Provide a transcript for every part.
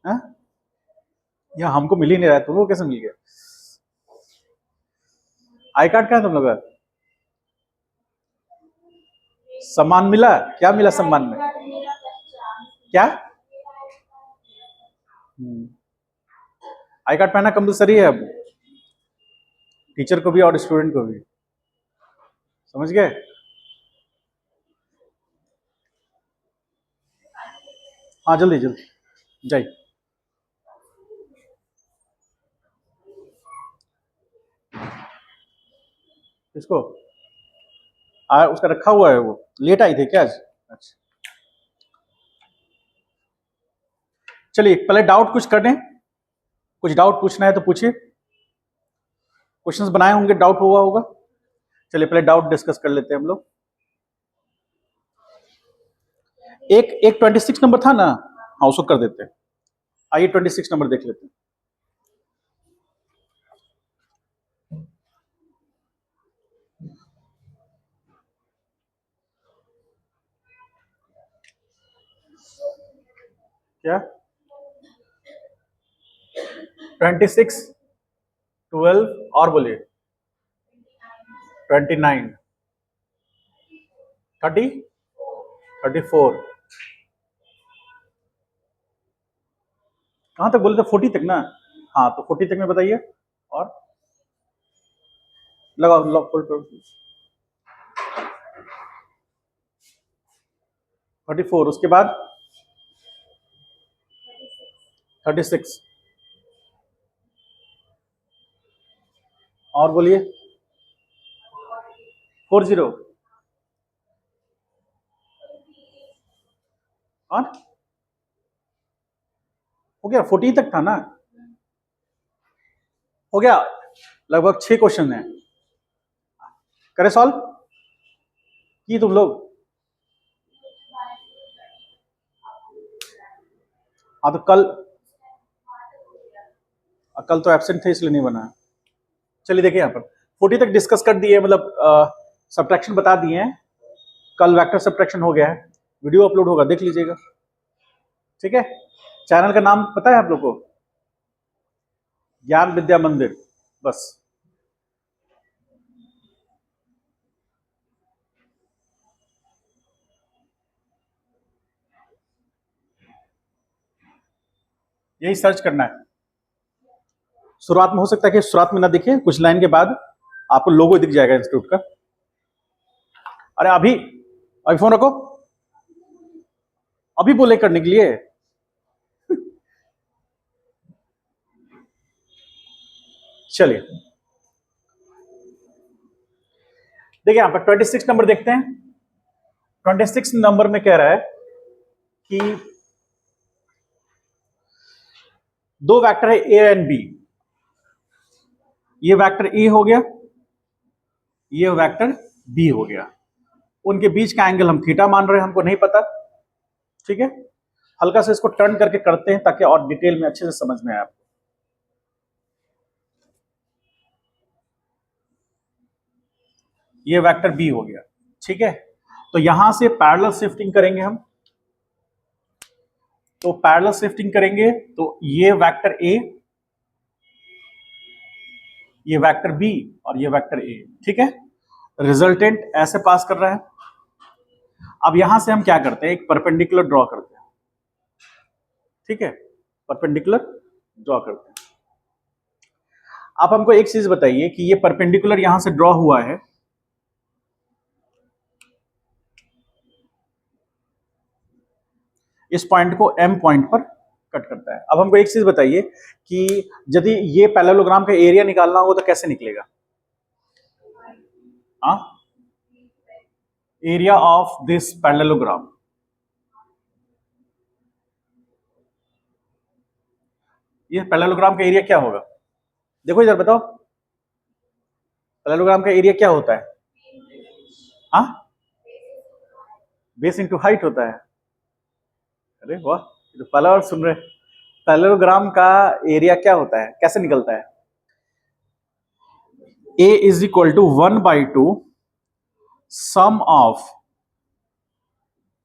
हाँ? या हमको मिल ही नहीं रहा है, तुमको कैसे मिल गया? आई कार्ड कहाँ है तुम लोग का? सम्मान मिला? क्या मिला सम्मान में? क्या? आई कार्ड पहना कंपलसरी है अब, टीचर को भी और स्टूडेंट को भी, समझ गए? हाँ जल्दी जल्दी जाइए। इसको उसका रखा हुआ है, वो लेट आई थी क्या आज? अच्छा चलिए पहले डाउट कुछ कर दें, कुछ डाउट पूछना है तो पूछिए, क्वेश्चंस बनाए होंगे, डाउट हुआ होगा। चलिए पहले डाउट डिस्कस कर लेते हैं हम लोग। एक एक 26 नंबर था ना, हाँ उसको कर देते हैं। आइए 26 नंबर देख लेते हैं। क्या 26, 12 और बोलिए 29, 30, 34, कहां तक बोले थे? 40 तक ना? हाँ तो 40 तक में बताइए। और लगाओ लॉक 34, उसके बाद 36, और बोलिए 40, और हो गया 40 तक था ना, हो गया। लगभग 6 क्वेश्चन है, करे सॉल्व की तुम लोग? हाँ तो कल तो एब्सेंट थे इसलिए नहीं बना। चलिए देखिए यहाँ पर 40 तक डिस्कस कर दिए, मतलब सब्ट्रैक्शन बता दिए हैं। कल वेक्टर सब्ट्रैक्शन हो गया है, वीडियो अपलोड होगा, देख लीजिएगा। ठीक है, चैनल का नाम पता है आप लोग को? ज्ञान विद्या मंदिर, बस। यही सर्च करना है। शुरुआत में हो सकता है कि शुरुआत में ना दिखे, कुछ लाइन के बाद आपको लोगो दिख जाएगा इंस्टीट्यूट का। अरे अभी अभी फोन रखो, अभी बोले करने के लिए। चलिए देखिए यहां पर 26 नंबर देखते हैं। 26 नंबर में कह रहा है कि दो वेक्टर है ए एंड बी, ये वेक्टर ए हो गया, ये वेक्टर बी हो गया, उनके बीच का एंगल हम थीटा मान रहे हैं, हमको नहीं पता। ठीक है, हल्का से इसको टर्न करके करते हैं ताकि और डिटेल में अच्छे से समझ में आए आपको। ये वेक्टर बी हो गया, ठीक है। तो यहां से पैरेलल शिफ्टिंग करेंगे हम, तो पैरेलल शिफ्टिंग करेंगे तो ये वेक्टर ए, ये वेक्टर बी और ये वेक्टर ए, ठीक है। रिजल्टेंट ऐसे पास कर रहा है। अब यहां से हम क्या करते हैं, एक परपेंडिकुलर ड्रॉ करते हैं, ठीक है, परपेंडिकुलर ड्रॉ करते हैं। आप हमको एक चीज बताइए कि ये परपेंडिकुलर यहां से ड्रॉ हुआ है, इस पॉइंट को एम पॉइंट पर कट करता है। अब हमको एक चीज बताइए कि यदि ये पैरेललोग्राम का एरिया निकालना हो तो कैसे निकलेगा? एरिया ऑफ दिस पैरेललोग्राम, ये पैरेललोग्राम का एरिया क्या होगा? देखो इधर बताओ, पैरेललोग्राम का एरिया क्या होता है? हाँ, बेस इंटू हाइट होता है। अरे वाह, तो पहला बार सुन रहे। पैरेललोग्राम का एरिया क्या होता है, कैसे निकलता है? A is equal to 1/2 sum of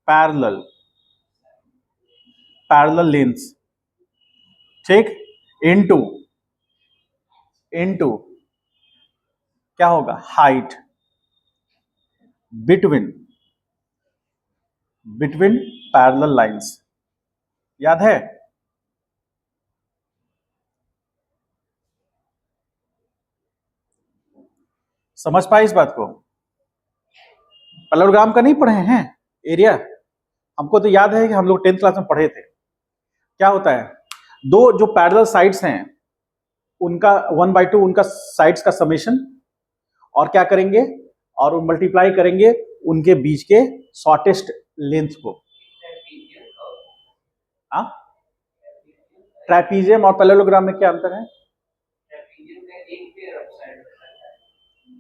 parallel lengths ठीक, इनटू इनटू क्या होगा, height between between parallel lines. याद है? समझ पाए इस बात को? पैरेललोग्राम का नहीं पढ़े हैं एरिया? हमको तो याद है कि हम लोग 10th क्लास में पढ़े थे। क्या होता है, दो जो पैरेलल साइड्स हैं उनका 1/2 उनका साइड्स का समेशन, और क्या करेंगे, और मल्टीप्लाई करेंगे उनके बीच के शॉर्टेस्ट लेंथ को। ट्रेपीजियम और पैरेललोग्राम में क्या अंतर है?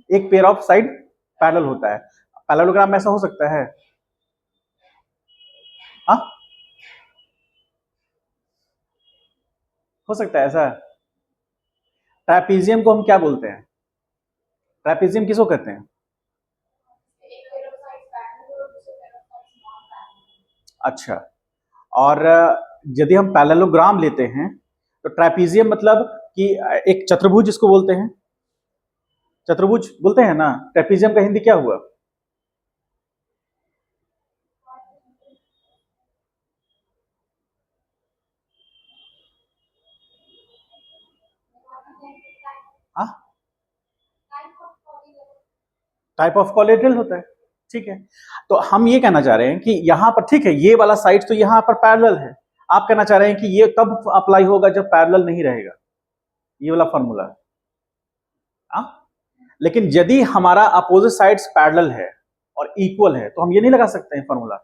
एक पेयर ऑफ साइड पैरेलल होता है, पैरेललोग्राम में ऐसा हो सकता है? हाँ, हो सकता है ऐसा। ट्रेपीजियम को हम क्या बोलते हैं? ट्रेपीजियम किसको कहते हैं? अच्छा, और यदि हम पैरेललोग्राम लेते हैं तो ट्रेपीजियम मतलब कि एक चतुर्भुज इसको बोलते हैं, चतुर्भुज बोलते हैं ना। ट्रेपीजियम का हिंदी क्या हुआ? टाइप ऑफ कोलेटरल होता है, ठीक है। तो हम ये कहना चाह रहे हैं कि यहां पर, ठीक है, ये वाला साइड तो यहां पर पैरेलल है, आप कहना चाह रहे हैं कि ये तब अप्लाई होगा जब पैरेलल नहीं रहेगा, ये वाला फॉर्मूला। हाँ, लेकिन यदि हमारा अपोजिट साइड्स पैरेलल है और इक्वल है तो हम ये नहीं लगा सकते हैं फॉर्मूला,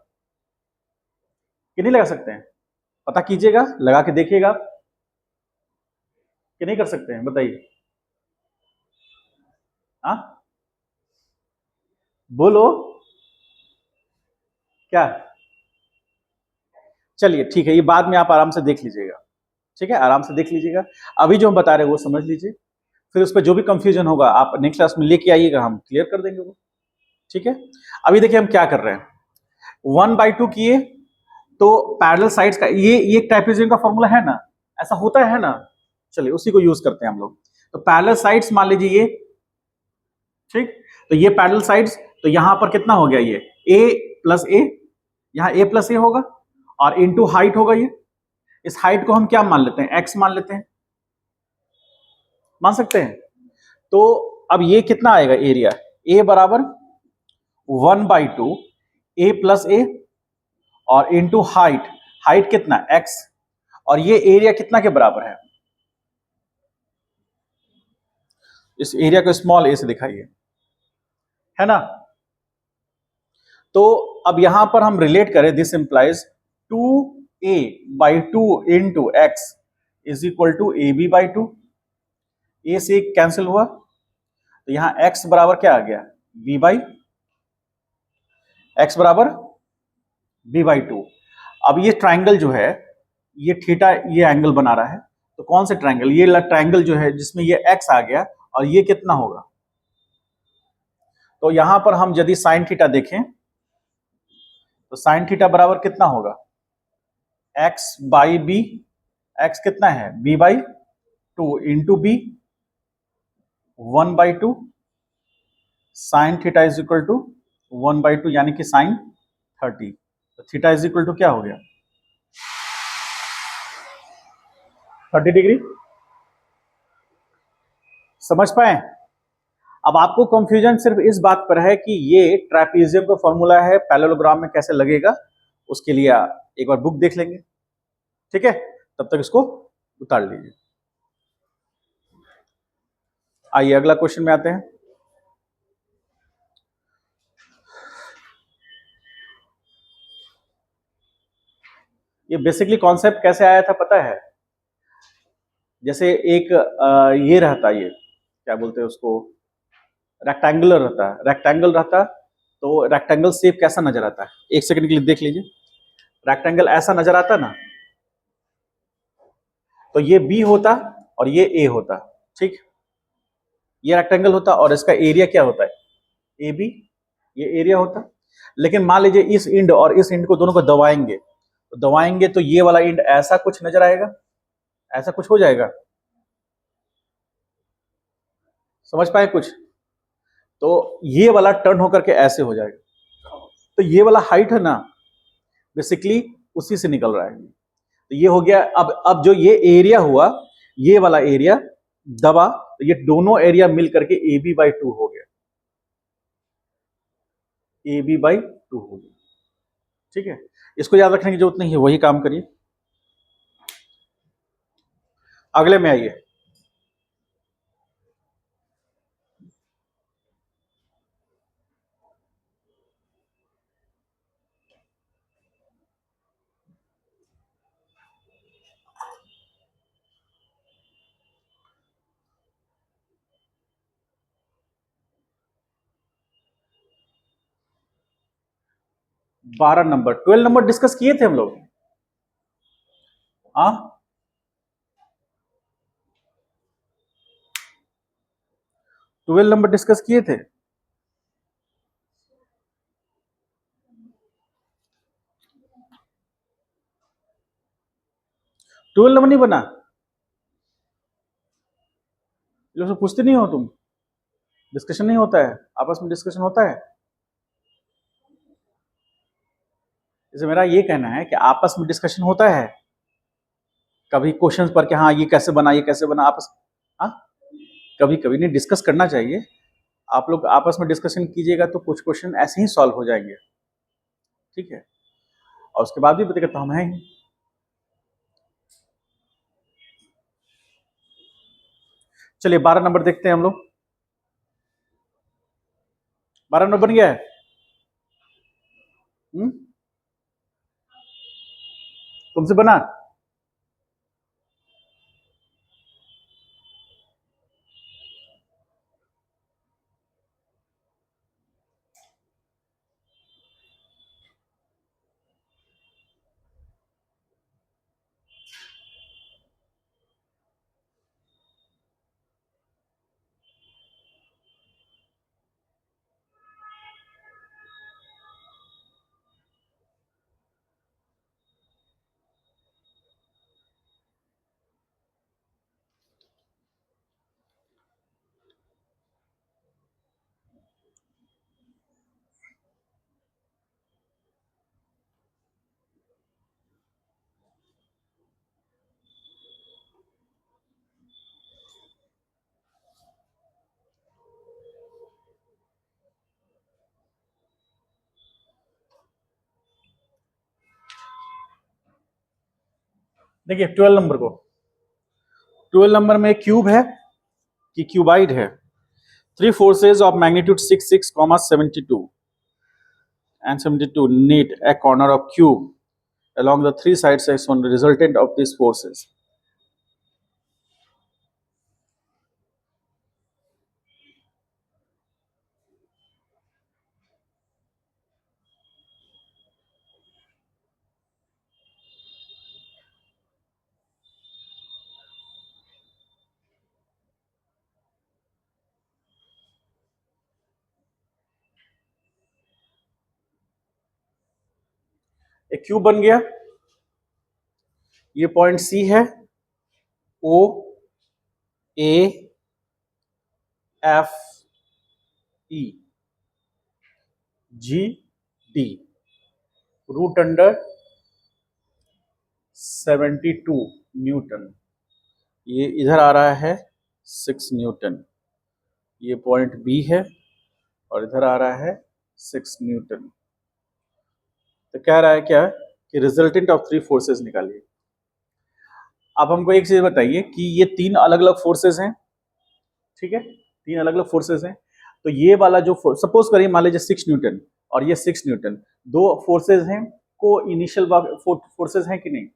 कि नहीं लगा सकते हैं? पता कीजिएगा, लगा के देखिएगा कि नहीं कर सकते हैं, बताइए। हाँ, बोलो क्या? चलिए ठीक है, ये बाद में आप आराम से देख लीजिएगा, ठीक है, आराम से देख लीजिएगा। अभी जो हम बता रहे हैं वो समझ लीजिए, फिर उस पर जो भी कंफ्यूजन होगा आप नेक्स्ट क्लास में लेके आइएगा, हम क्लियर कर देंगे वो, ठीक है। अभी देखिए हम क्या कर रहे हैं, 1/2 किए तो पैरेलल साइड्स का ये ट्रापेजियम का फॉर्मूला है ना, ऐसा होता है ना। चलिए उसी को यूज करते हैं हम लोग। तो पैरेलल साइड्स मान लीजिए ये, ठीक, तो ये पैरेलल साइड्स, तो यहां पर कितना हो गया, ये a प्लस ए, यहां a प्लस ए होगा, और इनटू हाइट होगा ये। इस हाइट को हम क्या मान लेते हैं, x मान लेते हैं, मान सकते हैं। तो अब ये कितना आएगा एरिया, a बराबर 1/2 a प्लस ए, और इनटू हाइट, हाइट कितना x, और ये एरिया कितना के बराबर इस एरिया को स्मॉल a से दिखाइए, है ना। तो अब यहां पर हम रिलेट करें, this implies 2a/2 into x is equal to ab/2, a से कैंसिल हुआ, तो यहां x बराबर क्या आ गया, x बराबर b/2। अब ये ट्राइंगल जो है, ये थीटा, ये एंगल बना रहा है, तो कौन से ट्राइंगल, ये ट्राइंगल जो है जिसमें ये x आ गया और ये कितना होगा, तो यहां पर हम यदि साइन थीटा देखें तो साइन थीटा बराबर कितना होगा, x/b, x कितना है b/2 into b, 1/2 sine theta is equal to 1/2 यानी कि साइन 30। तो थीटा इज इक्वल टू क्या हो गया, 30 डिग्री। समझ पाए? अब आपको कंफ्यूजन सिर्फ इस बात पर है कि ये ट्रापेजियम का फॉर्मूला है, पैरेललोग्राम में कैसे लगेगा, उसके लिए एक बार बुक देख लेंगे, ठीक है। तब तक इसको उतार लीजिए। आइए अगला क्वेश्चन में आते हैं। ये बेसिकली कॉन्सेप्ट कैसे आया था पता है, जैसे एक ये रहता, ये क्या बोलते हैं उसको, रेक्टेंगुलर रहता है, रेक्टेंगल रहता, तो रेक्टेंगल शेप कैसा नजर आता है, एक सेकंड के लिए देख लीजिए। रेक्टेंगल ऐसा नजर आता ना, तो ये बी होता और ये ए होता, ठीक, ये रेक्टेंगल होता और इसका एरिया क्या होता है, ए बी, ये एरिया होता। लेकिन मान लीजिए इस इंड और इस इंड को दोनों को दबाएंगे, तो दबाएंगे तो ये वाला इंड ऐसा कुछ नजर आएगा, ऐसा कुछ हो जाएगा, समझ पाए कुछ? तो ये वाला टर्न होकर के ऐसे हो जाएगा, तो ये वाला हाइट है ना बेसिकली उसी से निकल रहा है। तो ये हो गया। अब जो ये एरिया हुआ, ये वाला एरिया दबा, तो ये दोनों एरिया मिल करके ए बी बाई 2 हो गया, ए बी बाई 2 हो गया। ठीक है, इसको याद रखने की जरूरत नहीं है, वही काम करिए। अगले में आइए। बारह नंबर, 12 नंबर डिस्कस किए थे हम लोग। हाँ, 12 नंबर डिस्कस किए थे। 12 नंबर नहीं बना, लोग से पूछते नहीं हो तुम? डिस्कशन नहीं होता है, आपस में डिस्कशन होता है? जैसे मेरा ये कहना है कि आपस में डिस्कशन होता है कभी क्वेश्चंस पर कि हाँ ये कैसे बना, ये कैसे बना, आपस। हाँ, कभी कभी नहीं, डिस्कस करना चाहिए। आप लोग आपस में डिस्कशन कीजिएगा तो कुछ क्वेश्चन ऐसे ही सॉल्व हो जाएंगे। ठीक है, और उसके बाद भी पता करता हम हैं ही। चलिए 12 नंबर देखते हैं हम लोग। 12 नंबर बन गया है। तुमसे बना? देखिए 12 नंबर को, 12 नंबर में क्यूब है कि क्यूबाइड है। Three forces of magnitude 66, 72 and 72 knit a corner of cube along the three sides as one resultant of these forces. एक क्यूब बन गया, ये पॉइंट सी है, O A F E G D, root under 72 newton. ये इधर आ रहा है 6 Newton, ये पॉइंट बी है और इधर आ रहा है 6 न्यूटन। तो कह रहा है क्या कि रिजल्टेंट ऑफ थ्री फोर्सेस निकालिए। अब हमको एक चीज बताइए कि ये तीन अलग अलग फोर्सेस हैं, ठीक है, तीन अलग अलग फोर्सेस हैं। तो ये वाला जो सपोज करिए मान लीजिए 6 न्यूटन और ये 6 न्यूटन, दो फोर्सेस हैं, को इनिशियल फोर्सेस हैं कि नहीं?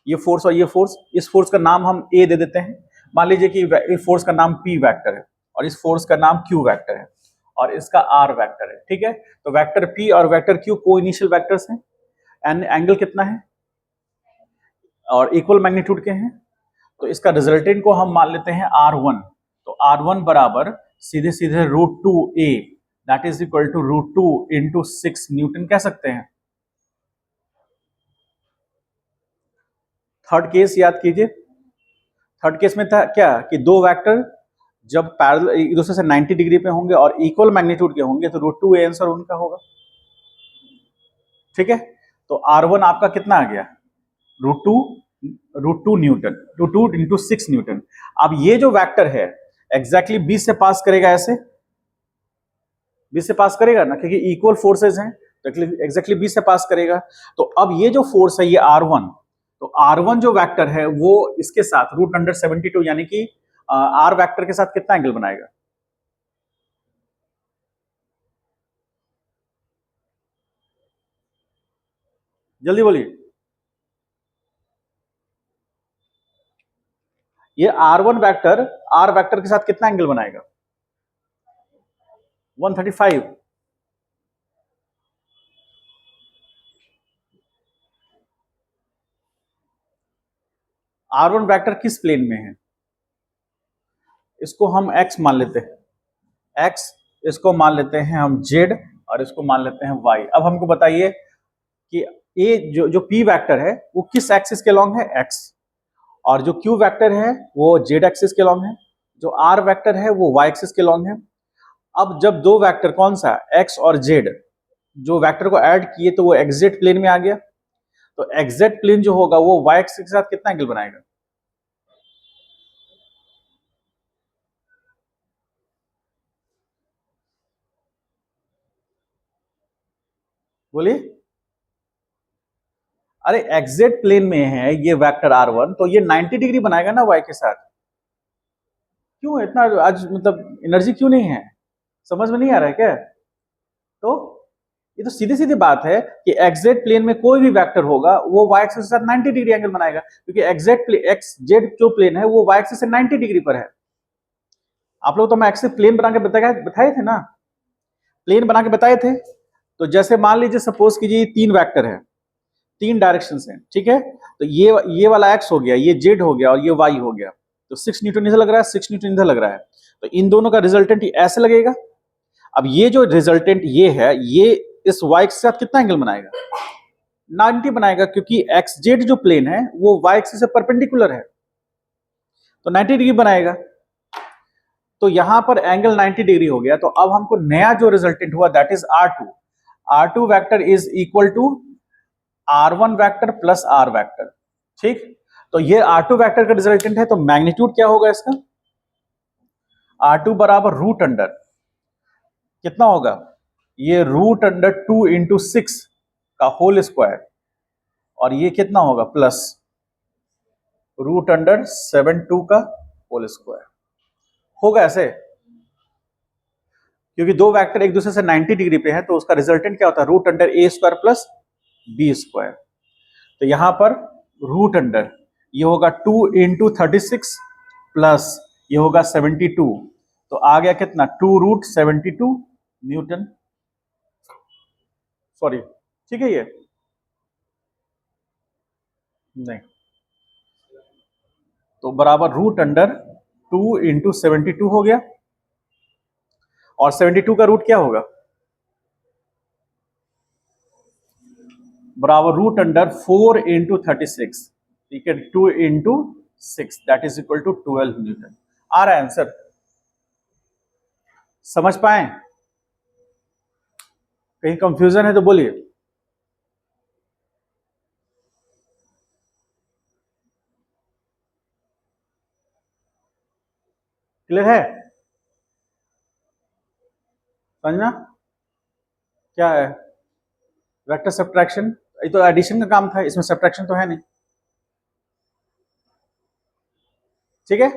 ये फोर्स और ये फोर्स, इस फोर्स का नाम हम ए दे देते हैं। मान लीजिए कि इस फोर्स का नाम पी वेक्टर है और इस फोर्स का नाम क्यू वेक्टर है और इसका आर वेक्टर है। ठीक है, तो वेक्टर पी और वेक्टर क्यू को इनिशियल वेक्टर्स हैं। एंड एंगल कितना है और इक्वल मैग्नीट्यूड के हैं। तो इसका रिजल्टेंट को हम मान लेते हैं R1। तो R1 बराबर सीधे सीधे √2a, that is equal to √2 into 6 newton कह सकते हैं। थर्ड केस याद कीजिए, थर्ड केस में था क्या कि दो वेक्टर जब पैरेलल एक दूसरे से 90 डिग्री पे होंगे और इक्वल मैग्नीट्यूड के होंगे तो √2 आंसर उनका होगा। ठीक है, तो R1 आपका कितना आ गया, √2 न्यूटन, √2 इंटू 6 न्यूटन। अब ये जो वेक्टर है एग्जैक्टली 20 से पास करेगा, ऐसे 20 से पास करेगा ना, क्योंकि इक्वल फोर्सेस हैं तो एग्जैक्टली 20 से पास करेगा। तो अब ये जो फोर्स है ये R1, तो R1 जो वेक्टर है वो इसके साथ √72 यानी कि R वेक्टर के साथ कितना एंगल बनाएगा, जल्दी बोलिए। ये R1 वेक्टर R वेक्टर के साथ कितना एंगल बनाएगा, 135। R1 वेक्टर किस प्लेन में है, इसको हम x मान लेते हैं, x, इसको मान लेते हैं हम z और इसको मान लेते हैं y। अब हमको बताइए कि ये जो p वेक्टर है वो किस एक्सिस के लॉन्ग है, x, और जो q वेक्टर है वो z एक्सिस के लॉन्ग है, जो r वेक्टर है वो y एक्सिस के लॉन्ग है। अब जब दो वेक्टर कौन सा x और z जो वेक्टर को ऐड किए तो वो एक्जेक्ट प्लेन में आ गया, तो एक्जेक्ट प्लेन जो होगा वो y एक्सिस के साथ कितना एंगल बनाएगा, बोलिए। अरे एग्जैक्ट प्लेन में है ये वेक्टर R1 तो ये 90 डिग्री बनाएगा ना y के साथ। क्यों इतना आज मतलब एनर्जी क्यों नहीं है, समझ में नहीं आ रहा है क्या? तो ये तो सीधी सीधी बात है कि एग्जैक्ट प्लेन में कोई भी वेक्टर होगा वो y एक्सिस के साथ 90 डिग्री एंगल बनाएगा, क्योंकि एग्जैक्ट एक्स जेड जो प्लेन है वो y एक्सिस से 90 डिग्री पर है। आप लोग तो मैं एक्सिस प्लेन बना के बताए थे ना, प्लेन बना के बताए थे। तो जैसे मान लीजिए सपोज कीजिए तीन वेक्टर है, तीन डायरेक्शन है, ठीक है, तो ये वाला एक्स हो गया, ये जेड हो गया और ये वाई हो गया, तो 6 न्यूटन इधर लग रहा है, 6 न्यूटन इधर लग रहा है, तो इन दोनों का रिजल्टेंट ऐसे लगेगा। अब ये जो रिजल्टेंट ये है ये इस वाई के साथ कितना एंगल बनाएगा, 90 बनाएगा, क्योंकि एक्स जेड जो प्लेन है वो वाई एक्सिस से परपेंडिकुलर है, तो 90 डिग्री बनाएगा। तो यहां पर एंगल 90 डिग्री हो गया। तो अब हमको नया जो रिजल्टेंट हुआ that is R2, R2 vector is equal to R1 vector plus R vector. ठीक, तो ये R2 वेक्टर का रिजल्टेंट है, तो मैग्नीट्यूड क्या होगा इसका, R2 बराबर रूट अंडर कितना होगा, ये √2 × 6 का होल स्क्वायर, और ये कितना होगा प्लस √72 का होल स्क्वायर होगा ऐसे, क्योंकि दो वेक्टर एक दूसरे से 90 डिग्री पे है तो उसका रिजल्टेंट क्या होता है, √a² प्लस b²। तो यहां पर रूट अंडर ये होगा 2 × 36 प्लस ये होगा 72, तो आ गया कितना 2√72 न्यूटन, सॉरी, ठीक है, ये नहीं, तो बराबर √2 × 72 हो गया, और 72 का रूट क्या होगा, बराबर √4 × 36, ठीक है, 2 × 6 that is equal to 12 newton. आ रहा है आंसर, समझ पाए, कहीं कंफ्यूजन है तो बोलिए। क्लियर है, समझना क्या है, वेक्टर सब्ट्रैक्शन, ये तो एडिशन का काम था, इसमें सब्ट्रैक्शन तो है नहीं। ठीक है,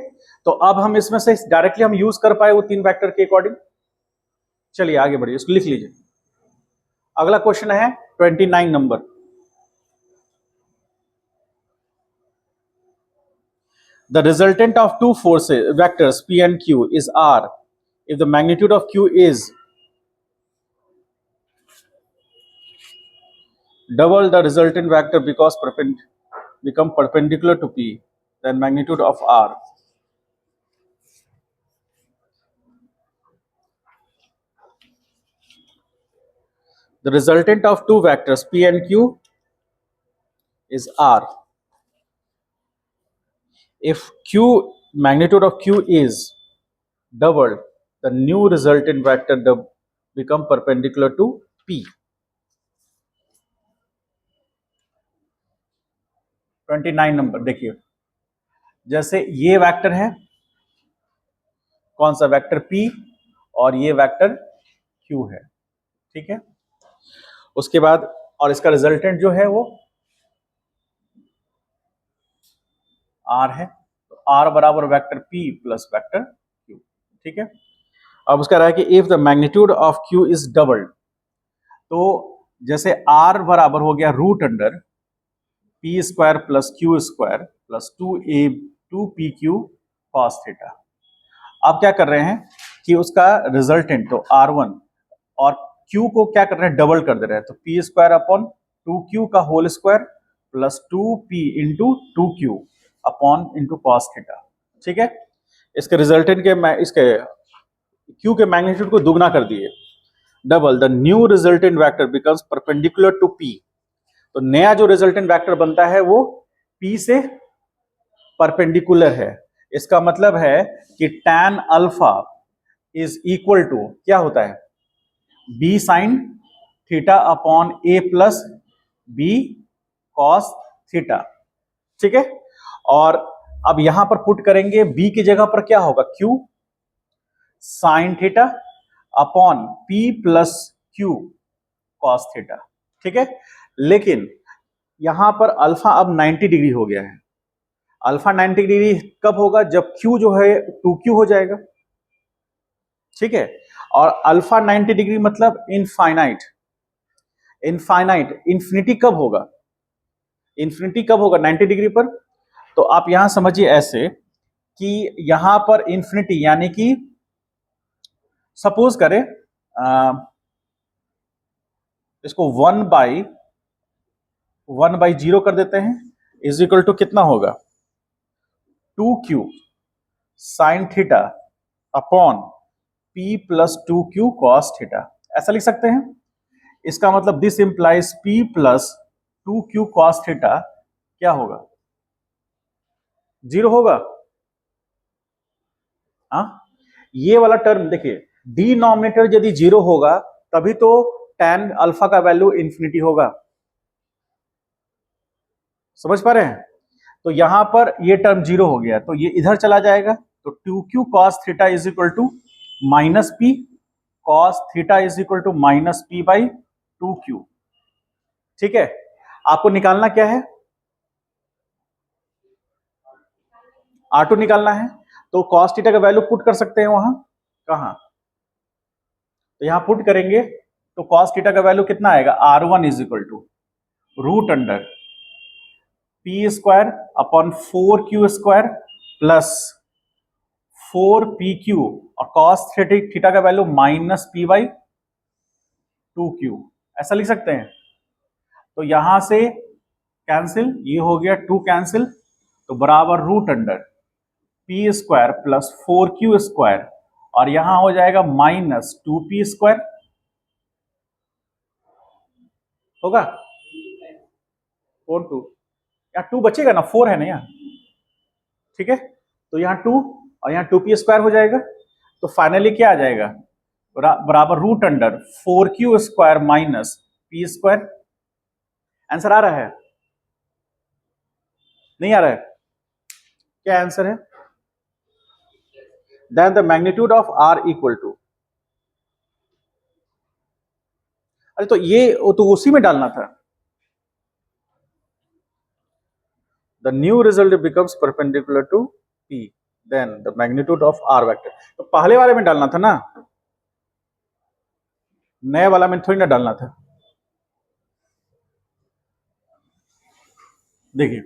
तो अब हम इसमें से डायरेक्टली हम यूज कर पाए वो तीन वेक्टर के अकॉर्डिंग। चलिए आगे बढ़िए, इसको लिख लीजिए। अगला क्वेश्चन है 29 number. The resultant of two forces vectors P and Q is R if the magnitude of Q is double the resultant vector because become perpendicular to P, then magnitude of R. The resultant of two vectors P and Q is R if q magnitude of q is doubled, the new resultant vector become perpendicular to p. 29 number देखिए, जैसे ये vector है, कौन सा vector p, और ये vector q है, ठीक है। उसके बाद और इसका रिजल्टेंट जो है वो r है, तो r बराबर vector p plus vector q, ठीक है। अब उसका रहा है कि if the magnitude of q is doubled, तो जैसे r बराबर हो गया root under p square plus q square plus 2p q cos theta. अब क्या कर रहे हैं कि उसका रिजल्टेंट तो r1 और q को क्या कर रहे हैं, डबल कर दे रहे हैं, तो p स्क्वायर अपॉन 2q का whole square plus 2p into 2q upon into cos theta, ठीक है। इसके रिजल्टेंट के इसके q के मैग्नीट्यूड को दुगना कर दिए, double, the new resultant vector becomes perpendicular to p। तो नया जो रिजल्टेंट वेक्टर बनता है वो p से परपेंडिकुलर है। इसका मतलब है कि tan alpha is equal to क्या होता है, b sine theta upon a plus b cos theta, ठीक है। और अब यहां पर पुट करेंगे b की जगह पर क्या होगा, q sign theta upon p plus q cos theta, ठीक है। लेकिन यहां पर अल्फा अब 90 डिग्री हो गया है। अल्फा 90 डिग्री कब होगा, जब q जो है 2q हो जाएगा, ठीक है। और अल्फा 90 डिग्री मतलब इनफाइनाइट, इंफिनिटी कब होगा, इंफिनिटी कब होगा 90 डिग्री पर। तो आप यहां समझिए ऐसे कि यहां पर इंफिनिटी यानी कि सपोज करें इसको 1/0 कर देते हैं, इज इक्वल टू कितना होगा, 2q sign theta upon p plus 2q cos theta, ऐसा लिख सकते हैं। इसका मतलब this implies p plus 2q cos theta क्या होगा, 0 होगा। हाँ, ये वाला टर्म देखिए, डिनोमिनेटर यदि 0 होगा तभी तो tan अल्फा का वैल्यू इंफिनिटी होगा, समझ पा रहे हैं। तो यहां पर ये टर्म 0 हो गया तो ये इधर चला जाएगा, तो 2q cos theta is equal to minus p cos theta is equal to minus p by 2q, ठीक है। आपको निकालना क्या है, R2 निकालना है, तो cos थीटा का वैल्यू पुट कर सकते हैं वहां, कहां, तो यहां पुट करेंगे तो cos थीटा का वैल्यू कितना आएगा, R1 is equal to root under p square upon 4q square plus 4pq और cos थीटा का value minus p by 2q, ऐसा लिख सकते हैं। तो यहां से कैंसिल, ये हो गया 2 कैंसिल, तो बराबर root under p square plus 4q square और यहां हो जाएगा माइनस 2p स्क्वायर, होगा 4 2, यहाँ 2 बचेगा ना, 4 है ना यहाँ, ठीक है। तो यहाँ 2 और यहाँ 2p स्क्वायर हो जाएगा, तो फाइनली क्या आ जाएगा, बराबर root under 4q square minus p square. Answer आ रहा है, नहीं आ रहा है, क्या आंसर है, then the magnitude of r equal to, अरे तो ये तो उसी में डालना था, the new result becomes perpendicular to p, then the magnitude of r vector, तो पहले वाले में डालना था ना, नए वाला में थोड़ी ना डालना था। देखिए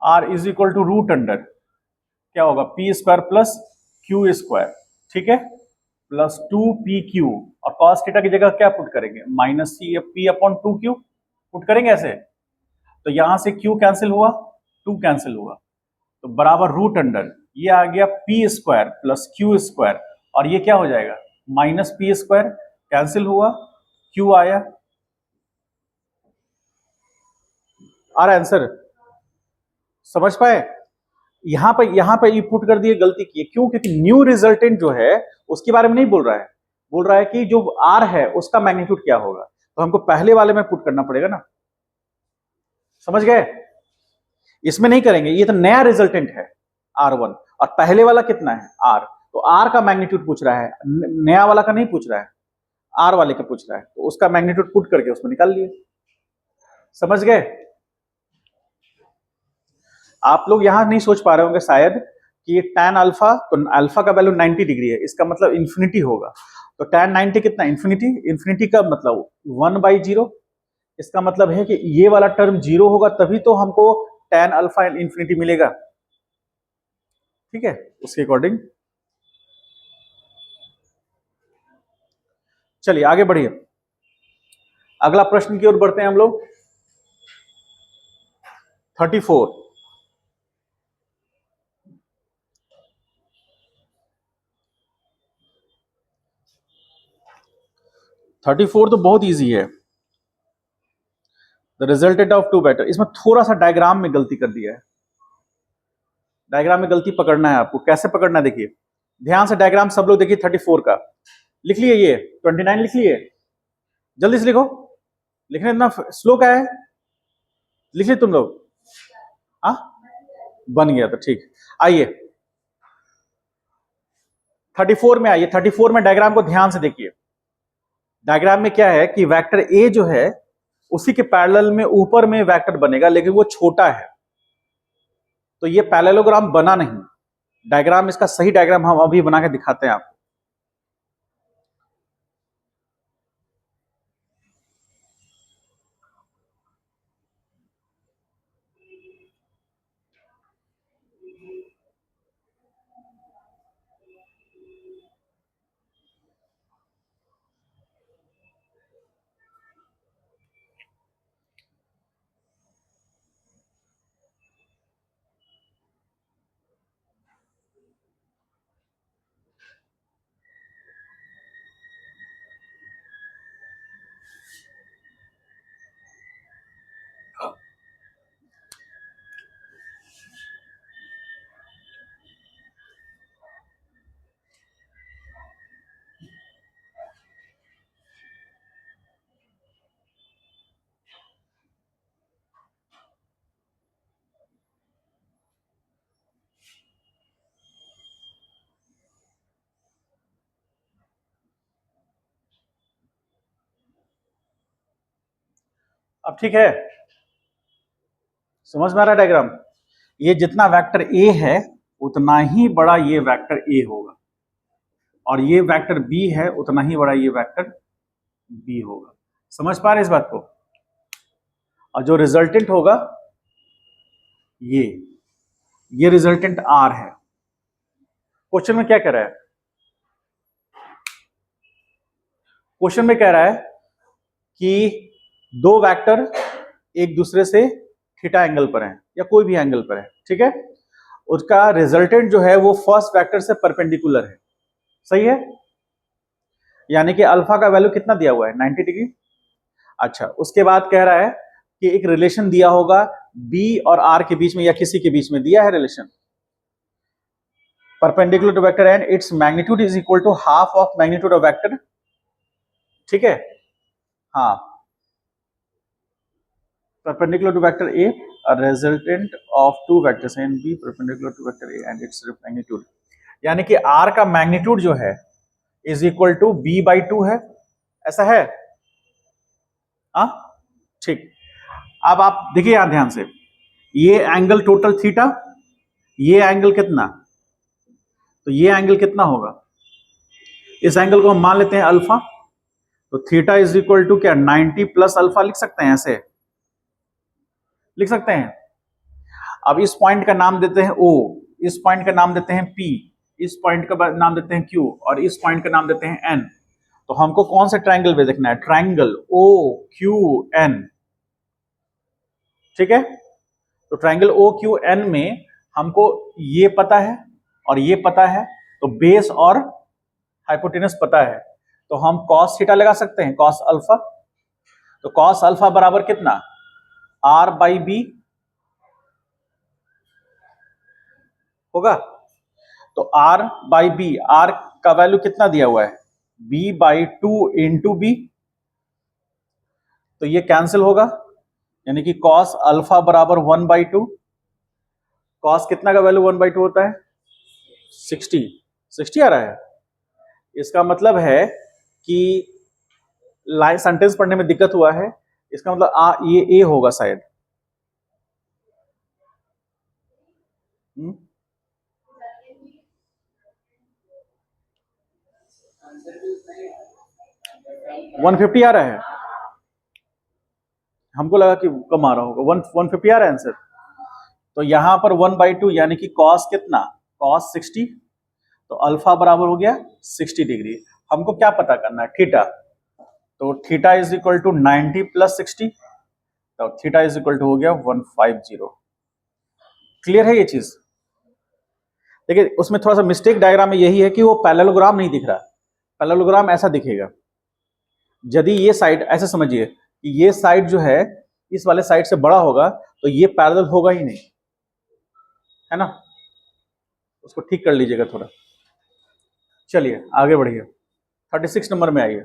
r is equal to root under क्या होगा, p square plus q square, ठीक है, प्लस 2pq और cos थीटा की जगह क्या पुट करेंगे, minus p upon 2q put करेंगे ऐसे, तो यहां से q कैंसिल हुआ, 2 कैंसिल हुआ, तो बराबर रूट अंडर ये आ गया p square plus q square और ये क्या हो जाएगा, माइनस p स्क्वायर कैंसिल हुआ, क्यू आया। आ रहा आंसर, समझ पाए? यहां पर ये पुट कर दिए, गलती की। क्यों? क्योंकि न्यू रिजल्टेंट जो है उसके बारे में नहीं बोल रहा है, बोल रहा है कि जो आर है उसका मैग्नीट्यूड क्या होगा। तो हमको पहले वाले में पुट करना पड़ेगा ना, समझ गए? इसमें नहीं करेंगे, ये तो नया रिजल्टेंट है R1, और पहले वाला कितना है R, तो R का मैग्नीट्यूड पूछ रहा है, नया वाला का नहीं पूछ रहा है, R वाले का पूछ रहा है, तो उसका मैग्नीट्यूड पुट करके उसमें निकाल लिए। समझ गए? आप लोग यहां नहीं सोच पा रहे होंगे शायद कि ये tan अल्फा, तो अल्फा का वैल्यू 90 डिग्री है, इसका मतलब इंफिनिटी होगा। तो tan 90 कितना? इंफिनिटी। इंफिनिटी का मतलब 1/0, इसका मतलब है कि ये वाला टर्म 0 होगा, तभी तो हमको tan अल्फा इंफिनिटी मिलेगा। ठीक है, उसके अकॉर्डिंग चलिए आगे बढ़िए। अगला प्रश्न की ओर बढ़ते हैं हम लोग। 34। 34 तो बहुत इजी है। The resultant of two vector, इसमें थोड़ा सा डायग्राम में गलती कर दिया है। डायग्राम में गलती पकड़ना है आपको। कैसे पकड़ना है देखिए, ध्यान से डायग्राम सब लोग देखिए। 34 का लिख लिए, ये 29 लिख लिए, जल्दी से लिखो। लिखने इतना स्लो क्या है? लिख लिए तुम लोग? हाँ, बन गया तो ठीक। आइए 34 में आइए। 34 में डायग्राम को ध्यान से देखिए। डायग्राम में क्या है कि वेक्टर ए जो है उसी के पैरेलल में ऊपर में वेक्टर बनेगा, लेकिन वो छोटा है, तो ये पैरेललोग्राम बना नहीं। डायग्राम, इसका सही डायग्राम हम अभी बना के दिखाते हैं आपको। अब ठीक है, समझ में आ रहा है डायग्राम? ये जितना वेक्टर ए है उतना ही बड़ा ये वेक्टर ए होगा, और ये वेक्टर बी है उतना ही बड़ा ये वेक्टर बी होगा। समझ पा रहे इस बात को? और जो रिजल्टेंट होगा ये रिजल्टेंट आर है। क्वेश्चन में क्या कह रहा है? क्वेश्चन में कह रहा है कि दो वेक्टर एक दूसरे से थीटा एंगल पर हैं, या कोई भी एंगल पर है, ठीक है? उसका रिजल्टेंट जो है वो फर्स्ट वेक्टर से परपेंडिकुलर है। सही है? यानी कि अल्फा का वैल्यू कितना दिया हुआ है? 90 डिग्री। अच्छा, उसके बाद कह रहा है कि एक रिलेशन दिया होगा बी और आर के बीच में, या किसी के बीच में दिया है relation, perpendicular to vector and its magnitude is equal to half of magnitude of vector. ठीक है? हाँ, perpendicular to vector A, a resultant of two vectors A and B perpendicular to vector A and its magnitude। यानी कि R का magnitude जो है is equal to B/2 है, ऐसा है? हाँ, ठीक। अब आप देखिए यहां ध्यान से, ये एंगल टोटल थीटा, ये एंगल कितना, तो ये एंगल कितना होगा? इस एंगल को हम मान लेते हैं अल्फा, तो थीटा इज इक्वल टू क्या? 90 प्लस अल्फा लिख सकते हैं, ऐसे लिख सकते हैं। अब इस पॉइंट का नाम देते हैं O, इस पॉइंट का नाम देते हैं P, इस पॉइंट का नाम देते हैं Q, और इस पॉइंट का नाम देते हैं N। तो हमको कौन से ट्रायंगल पे देखना है? Triangle OQN। ठीक है? तो ट्रायंगल OQN में हमको ये पता है और ये पता है, तो बेस और हाइपोटेनस पता है, तो हम कॉस थीटा लगा सकते हैं, कॉस अल्फा। तो कॉस अल्फा बराबर कितना, आर बाई बी होगा। तो आर बाई बी, आर का वैल्यू कितना दिया हुआ है, B by two into B, तो ये कैंसिल होगा, यानी कि कॉस अल्फा बराबर 1/2। कॉस कितना का वैल्यू 1/2 होता है, 60। 60 आ रहा है। इसका मतलब है कि लाइन सेंटेंस पढ़ने में दिक्कत हुआ है, इसका मतलब ये ए होगा शायद। हम्म? 150 आ रहा है, हमको लगा कि कम आ रहा होगा। 150 आ रहा है आंसर। तो यहां पर 1/2 यानी कि कॉस कितना, कॉस 60, तो अल्फा बराबर हो गया 60 डिग्री। हमको क्या पता करना है, थीटा। तो theta is equal to 90 plus 60, तो थीटा इज इक्वल टू हो गया 150। क्लियर है ये चीज। देखिए उसमें थोड़ा सा मिस्टेक डायग्राम में यही है कि वो पैरेललोग्राम नहीं दिख रहा। पैरेललोग्राम ऐसा दिखेगा, यदि ये साइड ऐसे समझिए कि ये साइड जो है इस वाले साइड से बड़ा होगा तो ये पैरेलल होगा ही नहीं, है ना। उसको ठीक कर लीजिएगा थोड़ा। चलिए आगे बढ़िए, 36 नंबर में आइए।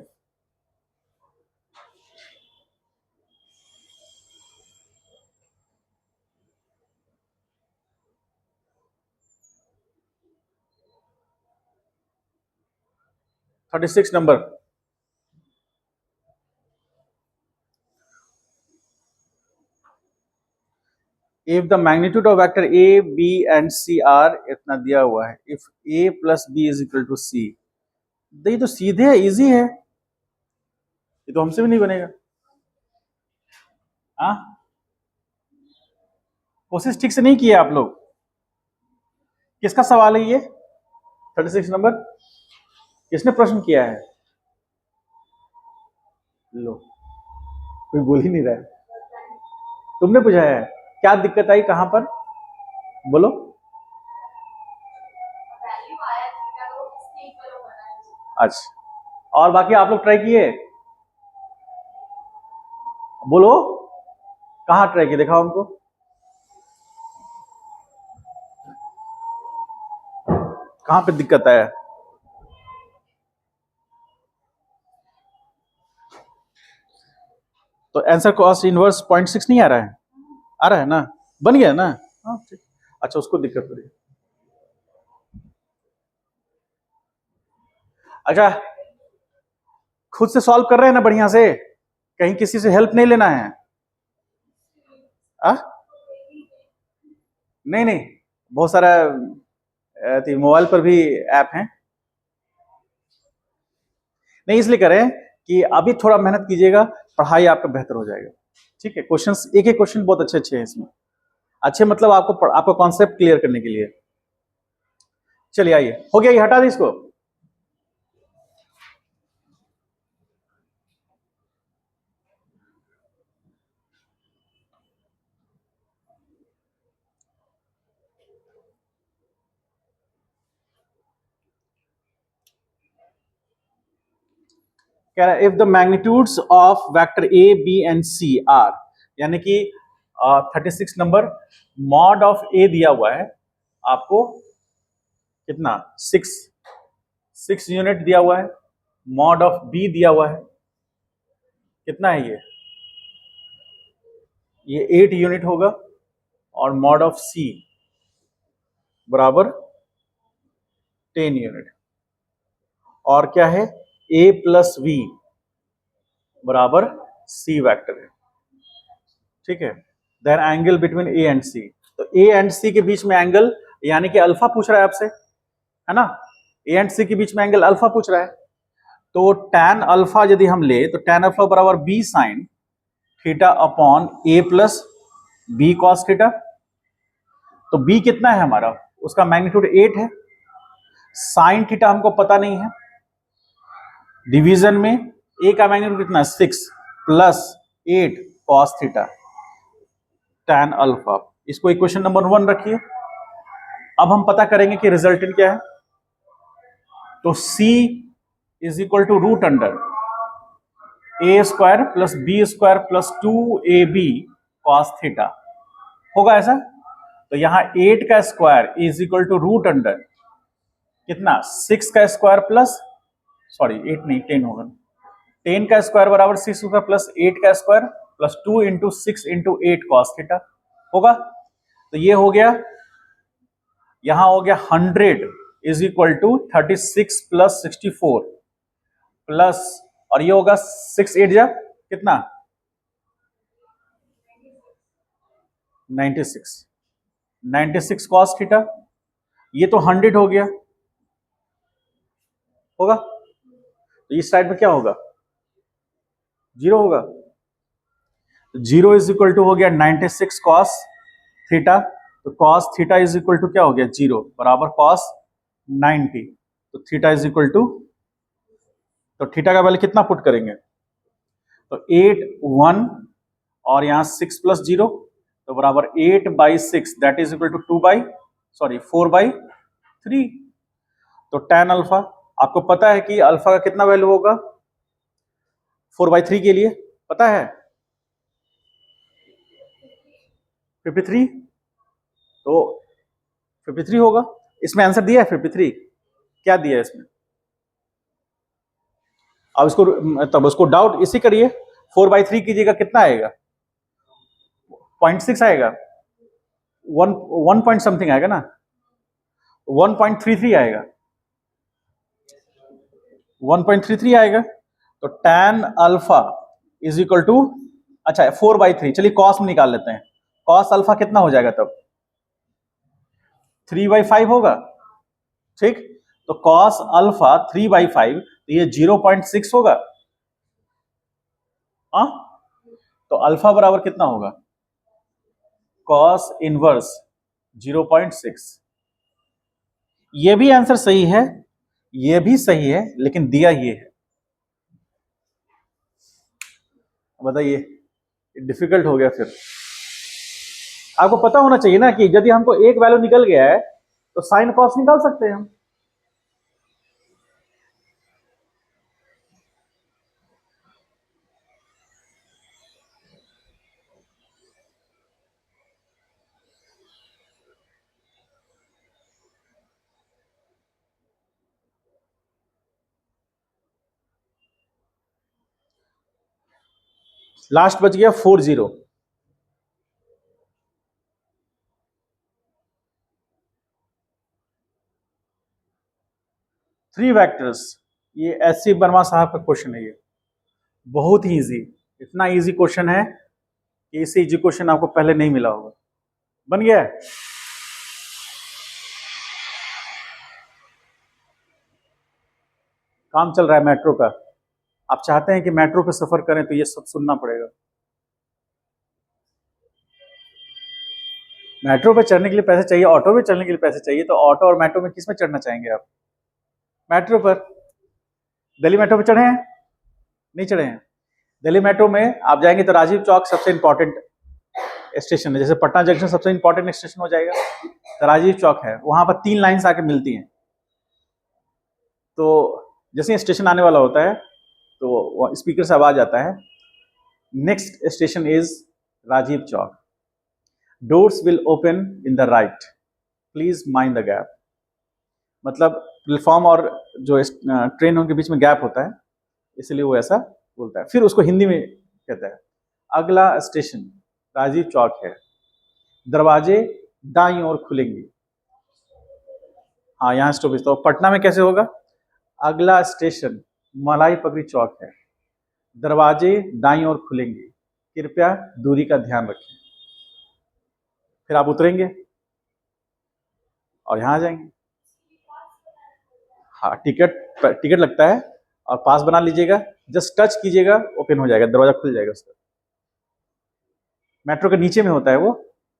Thirty six number, if the magnitude of vector A B and C are, इतना दिया हुआ है, if A plus B is equal to C. ये तो सीधे है, इजी है, ये तो हमसे भी नहीं बनेगा। हाँ, कोशिश ठीक से नहीं किया आप लोग। किसका सवाल है ये 36 नंबर, किसने प्रश्न किया है, लो कोई बोल ही नहीं रहा है। तुमने पूछा है, क्या दिक्कत आई, कहां पर, बोलो। अच्छा, और बाकी आप लोग ट्राई किए, बोलो कहां ट्राई किए, दिखाओ हमको। कहां पे दिक्कत आया, तो आंसर कॉस इनवर्स 0.6 नहीं आ रहा है, आ रहा है ना, बन गया ना। हाँ ठीक। अच्छा उसको दिक्कत हो रही है। अच्छा खुद से सॉल्व कर रहे हैं ना बढ़िया से, कहीं किसी से हेल्प नहीं लेना है। आ? नहीं नहीं, बहुत सारा मोबाइल पर भी ऐप हैं। नहीं इसलिए करें कि अभी थोड़ा मेहनत कीजिएगा, पढ़ाई आपका बेहतर हो जाएगा। ठीक है, क्वेश्चंस एक एक क्वेश्चन बहुत अच्छे अच्छे हैं इसमें, अच्छे मतलब आपको कॉन्सेप्ट क्लियर करने के लिए। चलिए आइए, हो गया ये, हटा दी इसको। कह रहा है if the magnitudes of vector A B and C are, यानी कि 36 नंबर, मॉड ऑफ ए दिया हुआ है आपको कितना, 6 यूनिट दिया हुआ है, मॉड ऑफ बी दिया हुआ है कितना है ये 8 यूनिट होगा, और मॉड ऑफ सी बराबर 10 यूनिट, और क्या है, ए प्लस वी बराबर सी वेक्टर है। ठीक है, then angle between A and C, तो ए एंड सी के बीच में एंगल, यानी कि अल्फा पूछ रहा है आपसे, है ना, ए एंड सी के बीच में एंगल अल्फा पूछ रहा है। तो tan अल्फा यदि हम ले तो tan अल्फा बराबर बी साइन थीटा अपॉन ए प्लस बी कॉस थीटा। तो बी कितना है हमारा, उसका मैग्नीट्यूड 8 है, साइन थीटा हमको पता नहीं है, डिवीजन में ए का मैग्नीट्यूड कितना है 6 plus 8 cos theta tan alpha. इसको इक्वेशन नंबर 1 रखिए। अब हम पता करेंगे कि रिजल्टेंट क्या है। तो C is equal to root under A square plus B square plus 2ab cos theta. होगा ऐसा? तो यहां 8 का square is equal to root under कितना 6 का स्क्वायर प्लस, सॉरी 8 नहीं 10 होगा, 10 का स्क्वायर बराबर 6 होगा प्लस 8 का square plus 2 into 6 into 8 cos theta होगा। तो ये हो गया, यहां हो गया 100 is equal to 36 plus 64 plus, और ये होगा 6 8 जा कितना 96 कॉस थीटा। ये तो 100 हो गया होगा, तो इस साइड में क्या होगा 0 होगा। जीरो इज इक्वल टू हो गया 96 कॉस थीटा, तो cos theta is equal to क्या हो गया 0 बराबर कॉस 90। तो थीटा इज इक्वल टू, तो थीटा का वैल्यू कितना पुट करेंगे, तो 8 1 और यहां 6 प्लस 0 तो बराबर 8/6 दैट इज इक्वल टू 4/3। तो tan अल्फा आपको पता है कि अल्फा का कितना वैल्यू होगा 4/3 के लिए पता है 53, तो 53 होगा। इसमें आंसर दिया है 53, क्या दिया है इसमें। अब इसको, तब उसको डाउट इसी करिए, 4/3 कीजिएगा कितना आएगा 0.6 आएगा, 1 पॉइंट समथिंग आएगा ना, 1.33 आएगा, 1.33 आएगा। तो tan alpha is equal to, अच्छा 4/3, चलिए कॉस में निकाल लेते हैं, कॉस अल्फा कितना हो जाएगा तब 3/5 होगा, ठीक। तो कॉस अल्फा 3/5, तो ये 0.6 होगा। हाँ, तो अल्फा बराबर कितना होगा कॉस इनवर्स 0.6। ये भी आंसर सही है, ये भी सही है, लेकिन दिया ये है। बताइए, डिफिकल्ट हो गया फिर। आपको पता होना चाहिए ना कि यदि हमको एक वैल्यू निकल गया है तो साइन कॉस निकाल सकते हैं हम। लास्ट बच गया 40। थ्री वेक्टर्स, ये एससी वर्मा साहब का क्वेश्चन है, ये बहुत ही इजी, इतना इजी क्वेश्चन है कि इससे इजी क्वेश्चन आपको पहले नहीं मिला होगा। बन गया है? काम चल रहा है मेट्रो का, आप चाहते हैं कि मेट्रो पे सफर करें तो ये सब सुनना पड़ेगा। मेट्रो पे चढ़ने के लिए पैसे चाहिए, ऑटो पे चढ़ने के लिए पैसे चाहिए, तो ऑटो और मेट्रो में किस में चढ़ना चाहेंगे आप? मेट्रो पर। दिल्ली मेट्रो पे चढ़े हैं? नहीं चढ़े हैं? दिल्ली मेट्रो में आप जाएंगे तो राजीव चौक सबसे इंपॉर्टेंट स्टेशन है, जैसे पटना जंक्शन सबसे इंपॉर्टेंट स्टेशन हो जाएगा, तो राजीव चौक है, वहां पर 3 लाइन्स आके मिलती हैं। तो जैसे स्टेशन आने वाला होता है तो स्पीकर से आवाज आता है, next station is Rajiv Chowk, doors will open in the right, please mind the gap. मतलब प्लेटफॉर्म और जो ट्रेन उनके बीच में गैप होता है, इसलिए वो ऐसा बोलता है। फिर उसको हिंदी में कहता है, अगला स्टेशन राजीव चौक है, दरवाजे दाईं ओर खुलेंगे। हाँ, यहाँ स्टॉपेज। तो पटना में कैसे होगा, अगला स्टेशन मलाई पगड़ी चौक है, दरवाजे दाईं ओर खुलेंगे, कृपया दूरी का ध्यान रखें। फिर आप उतरेंगे और यहाँ आ जाएंगे। हाँ, टिकट लगता है और पास बना लीजिएगा, जस्ट टच कीजिएगा, ओपन हो जाएगा, दरवाजा खुल जाएगा उसका। मेट्रो के नीचे में होता है वो,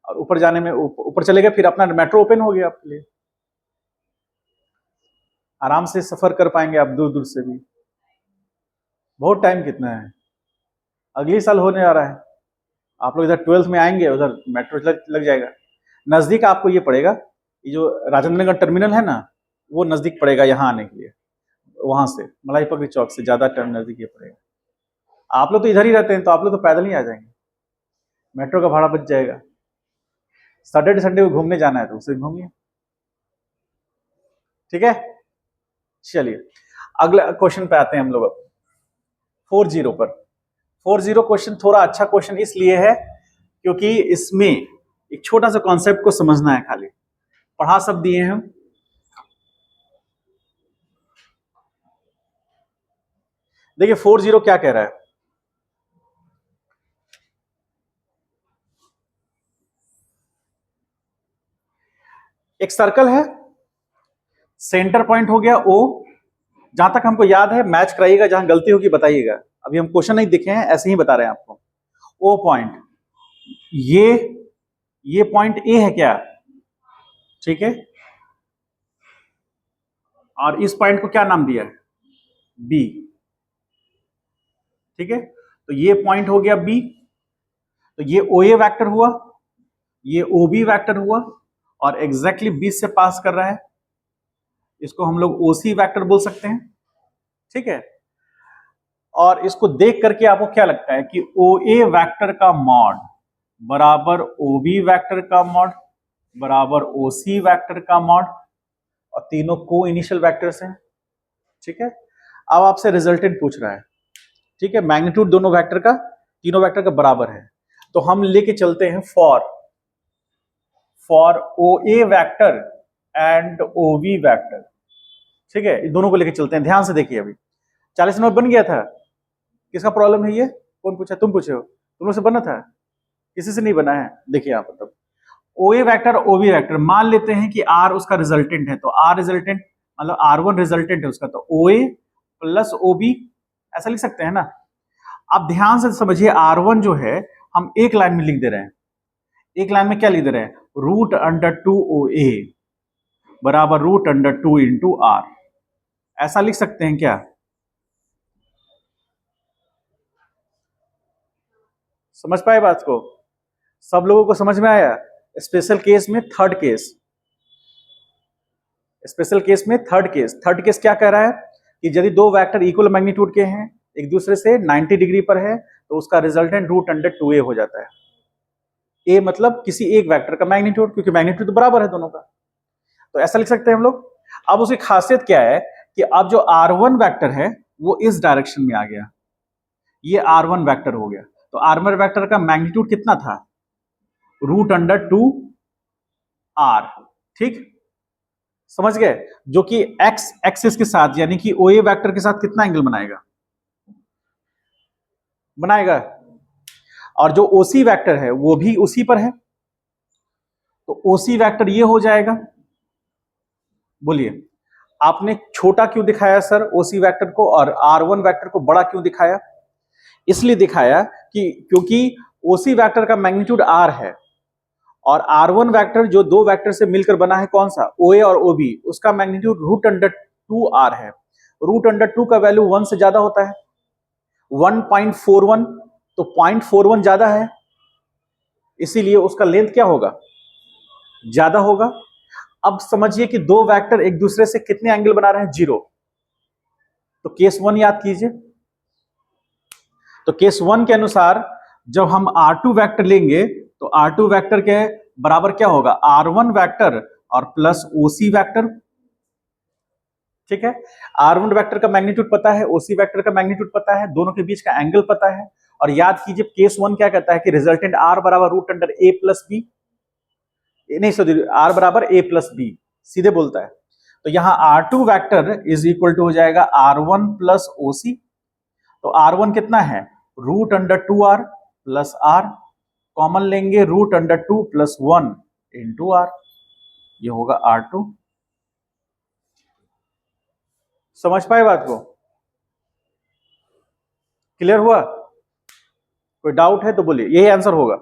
और ऊपर जाने में ऊपर चलेगा, फिर अपना मेट्रो ओपन हो गया आपके लिए, आराम से सफर कर पाएंगे आप दूर दूर से भी। बहुत टाइम कितना है, अगले साल होने आ रहा है, आप लोग इधर 12th में आएंगे, उधर मेट्रो लग जाएगा। नजदीक आपको ये पड़ेगा, ये जो राजेंद्र नगर टर्मिनल है ना, वो नजदीक पड़ेगा यहाँ आने के लिए। वहां से मलाई पकड़ी चौक से ज्यादा टाइम नजदीक ये पड़ेगा। आप लोग तो इधर ही रहते हैं तो आप लोग तो पैदल ही आ जाएंगे, मेट्रो का भाड़ा बच जाएगा। सैटरडे संडे को घूमने जाना है तो उसे घूमिए, ठीक है। चलिए अगला क्वेश्चन पे आते हैं हम लोग अब 40 पर। 40 क्वेश्चन थोड़ा अच्छा क्वेश्चन इसलिए है क्योंकि इसमें एक छोटा सा कॉन्सेप्ट को समझना है, खाली पढ़ा सब दिए हैं। देखिए 40 क्या कह रहा है, एक सर्कल है, सेंटर पॉइंट हो गया O, जहां तक हमको याद है मैच कराइएगा, जहां गलती होगी बताइएगा। अभी हम क्वेश्चन नहीं दिखे हैं, ऐसे ही बता रहे हैं आपको। O पॉइंट, ये पॉइंट A है क्या, ठीक है, और इस पॉइंट को क्या नाम दिया है, B, ठीक है। तो ये पॉइंट हो गया B, तो ये OA वेक्टर हुआ, ये OB वेक्टर हुआ, और एग्जैक्टली बीच से पास कर रहा है, इसको हम लोग OC वेक्टर बोल सकते हैं, ठीक है। और इसको देख करके आपको क्या लगता है कि OA वेक्टर का मॉड बराबर OB वेक्टर का मॉड बराबर OC वेक्टर का मॉड, और तीनों को इनिशियल वेक्टर्स हैं, ठीक है। अब आपसे रिजल्टेंट पूछ रहा है, ठीक है, मैग्नीट्यूड दोनों वेक्टर का, तीनों वेक्टर का बराबर है, तो हम लेके चलते हैं for OA vector and OB vector, ठीक है, दोनों को लेके चलते हैं। ध्यान से देखिए, अभी 40 नंबर बन गया था, किसका प्रॉब्लम है ये, कौन पूछा, तुम पूछे हो, तुम लोग से बना था, किसी से नहीं बना है। देखिए यहाँ पर तब OA वेक्टर OB वेक्टर मान लेते हैं कि R उसका रिजल्टेंट है, तो R रिजल्टेंट मतलब R1 रिजल्टेंट है उसका, तो OA प्लस OB ऐसा लिख सकते हैं ना। आप ध्यान से समझिए, R1 जो है हम एक लाइन में लिख दे रहे हैं, एक लाइन में क्या लिख दे रहे हैं, √2 OA बराबर √2 इंटू R, ऐसा लिख सकते हैं क्या, समझ पाए बात को, सब लोगों को समझ में आया। स्पेशल केस में थर्ड केस, स्पेशल केस में थर्ड केस क्या कह रहा है कि यदि दो वेक्टर इक्वल मैग्नीट्यूड के हैं, एक दूसरे से 90 डिग्री पर है, तो उसका रिजल्टेंट √2a हो जाता है। ए मतलब किसी एक वेक्टर का मैग्नीट्यूड, क्योंकि मैग्नीट्यूड तो बराबर है दोनों का, तो ऐसा लिख सकते हैं हम लोग। अब उसकी खासियत क्या है कि अब जो R1 वेक्टर है वो इस डायरेक्शन में आ गया, ये R1 वेक्टर हो गया, तो R1 वेक्टर का मैग्नीट्यूड कितना था, √2 R, ठीक, समझ गए, जो कि एक्स एक्सिस के साथ यानी कि OA वेक्टर के साथ कितना एंगल बनाएगा, और जो OC वेक्टर है वो भी उसी पर है, तो OC वेक्टर ये हो जाएगा। बोलिए, आपने छोटा क्यों दिखाया सर OC वेक्टर को, और R1 वेक्टर को बड़ा क्यों दिखाया, इसलिए दिखाया कि क्योंकि OC वेक्टर का मैग्नीट्यूड R है, और R1 वेक्टर जो दो वेक्टर से मिलकर बना है कौन सा, OA और OB, उसका मैग्नीट्यूड √2 R है। √2 का वैल्यू 1 से ज्यादा होता है, 1.41, तो 0.41 ज्यादा है, इसीलिए उसका लेंथ क्या होगा, ज्यादा होगा। अब समझिए कि दो वेक्टर एक दूसरे से कितने एंगल बना रहे हैं, 0, तो केस 1 याद कीजिए। तो केस 1 के अनुसार जब हम R2 वेक्टर लेंगे तो R2 वेक्टर के बराबर क्या होगा, R1 वेक्टर और प्लस OC वेक्टर, ठीक है। R1 वेक्टर का मैग्नीट्यूड पता है, OC वेक्टर का मैग्नीट्यूड पता है, दोनों के बीच का एंगल पता है, और याद कीजिए केस 1 क्या कहता है कि रिजल्टेंट R बराबर √a प्लस बी, नहीं सॉरी, R बराबर a प्लस बी, सीधे बोलता है। तो यहां R2 vector is equal to हो जाएगा R1 प्लस OC, तो R1 कितना है, √2R प्लस R, कॉमन लेंगे √2 प्लस 1 इंटू R, ये होगा R2। समझ पाए बात को, क्लियर हुआ, कोई डाउट है तो बोलिए, यही आंसर होगा।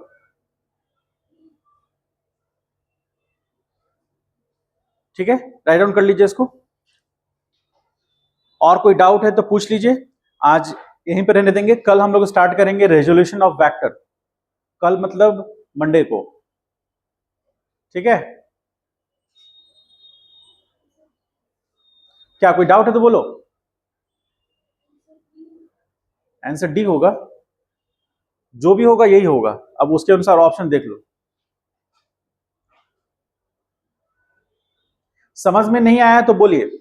ठीक है, राइट डाउन कर लीजिए इसको, और कोई डाउट है तो पूछ लीजिए। आज यहीं पर रहने देंगे, कल हम लोग स्टार्ट करेंगे रेजोल्यूशन ऑफ वेक्टर, कल मतलब मंडे को, ठीक है। क्या कोई डाउट है तो बोलो। आंसर डी होगा, जो भी होगा यही होगा। अब उसके अनुसार ऑप्शन देख लो। समझ में नहीं आया तो बोलिए।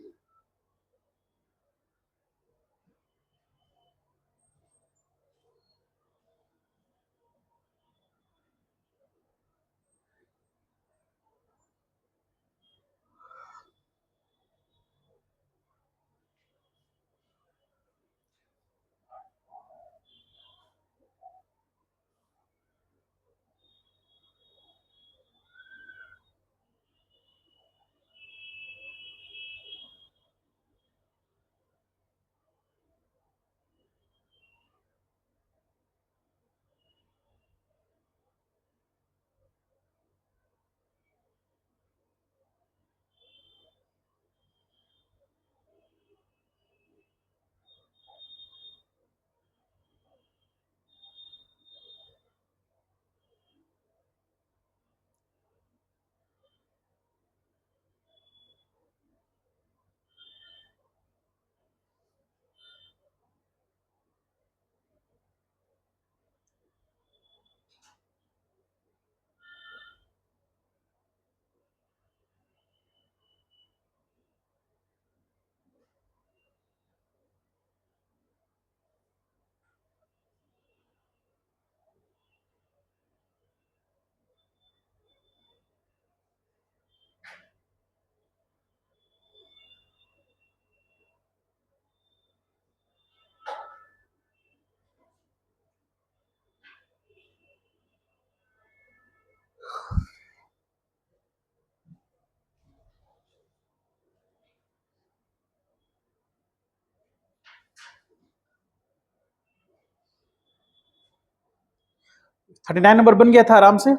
थर्टी नाइन नंबर बन गया था आराम से।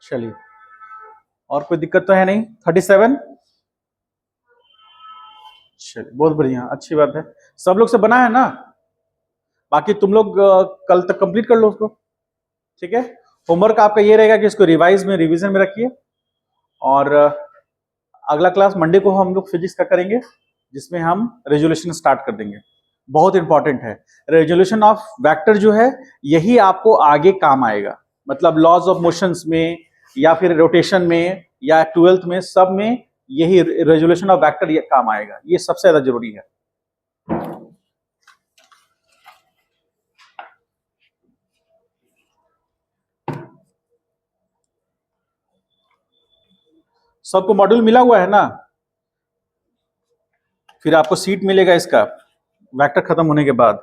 चलिए, और कोई दिक्कत तो है नहीं। 37। चलिए, बहुत बढ़िया, अच्छी बात है। सब लोग से बना है ना? बाकी तुम लोग कल तक कंप्लीट कर लो उसको, ठीक है। होमवर्क आपका ये रहेगा कि इसको रिवीजन में रखिए। और अगला क्लास मंडे को हम लोग फिजिक्स का करेंगे, जिसमें हम रेजोल्यूशन स्टार्ट कर देंगे। बहुत इंपॉर्टेंट है रेजोल्यूशन ऑफ वेक्टर, जो है यही आपको आगे काम आएगा। मतलब लॉज ऑफ मोशंस में या फिर रोटेशन में या 12th में, सब में यही रेजोल्यूशन ऑफ वेक्टर ये काम आएगा। ये सबसे ज्यादा जरूरी है। सबको मॉड्यूल मिला हुआ है ना? फिर आपको सीट मिलेगा इसका वेक्टर खत्म होने के बाद।